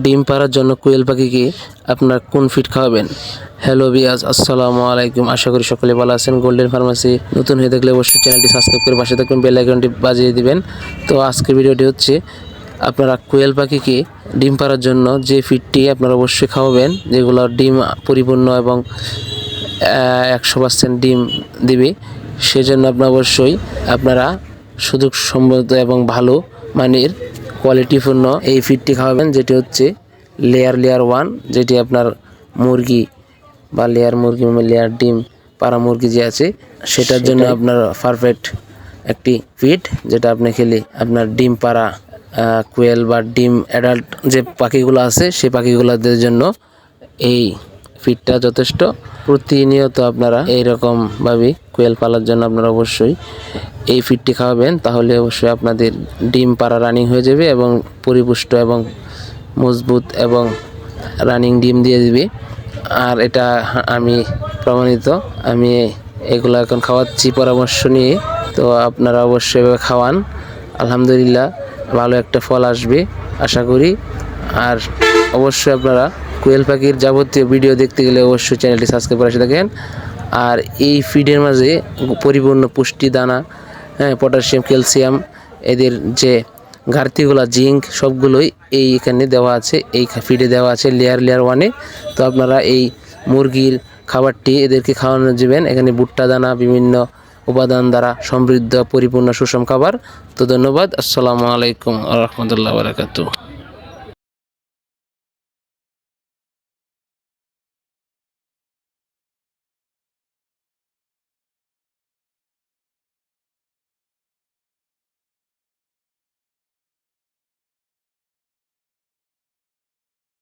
ডিম পাড়ার জন্য কোয়েল পাখিকে আপনার কোন ফিড খাওয়াবেন? হ্যালো বিয়াজ, আসসালামু আলাইকুম। আশা করি সকলে ভালো আছেন। গোল্ডেন ফার্মেসি নতুন হয়ে থাকলে অবশ্যই চ্যানেলটি সাবস্ক্রাইব করে পাশে থাকুন, বেল আইকনটি বাজিয়ে দিবেন। তো আজকের ভিডিওটি হচ্ছে আপনারা কোয়েল পাখিকে ডিম পাড়ার জন্য যে ফিডটি আপনারা অবশ্যই খাওয়াবেন, যেগুলো ডিম পরিপূর্ণ এবং 100% ডিম দিবে, সেজন্য আপনারা সুযোগ সম্মত এবং ভালো মানের কোয়ালিটিপূর্ণ এই ফিডটি খাওয়াবেন, যেটি হচ্ছে লেয়ার 1, যেটি আপনার মুরগি বা লেয়ার ডিম পাড়া মুরগি যে আছে সেটার জন্য আপনার পারফেক্ট একটি ফিড, যেটা আপনি খেলে আপনার ডিম পাড়া কোয়েল বা ডিম অ্যাডাল্ট যে পাখিগুলো আছে সেই পাখিগুলোদের জন্য এই ফিডটা যথেষ্ট। প্রতিনিয়ত আপনারা এইরকমভাবে কোয়েল পালার জন্য আপনারা অবশ্যই এই ফিডটি খাওয়াবেন, তাহলে অবশ্যই আপনাদের ডিম পাড়া রানিং হয়ে যাবে এবং পরিপুষ্ট এবং মজবুত এবং রানিং ডিম দিয়ে দিবে। আর এটা আমি প্রমাণিত, আমি এগুলো এখন খাওয়াচ্ছি পরামর্শ নিয়ে। তো আপনারা অবশ্যই এভাবে খাওয়ান, আলহামদুলিল্লাহ ভালো একটা ফল আসবে আশা করি। আর অবশ্যই আপনারা কোয়েল পাখির যাবতীয় ভিডিও দেখতে গেলে অবশ্যই চ্যানেলটি সাবস্ক্রাইব করে থাকেন। আর এই ফিডের মাঝে পরিপূর্ণ পুষ্টি দানা, পটাশিয়াম, ক্যালসিয়াম, এদের যে ঘাটতিগুলো, জিঙ্ক, সবগুলোই এখানে দেওয়া আছে, এই ফিডে দেওয়া আছে লেয়ার 1-এ। তো আপনারা এই মুরগির খাবারটি এদেরকে খাওয়ানো যাবেন। এখানে ভুট্টা দানা, বিভিন্ন উপাদান দ্বারা সমৃদ্ধ পরিপূর্ণ সুষম খাবার। তো ধন্যবাদ। আসসালামু আলাইকুম ওয়া রাহমাতুল্লাহি ওয়া বারাকাতুহু।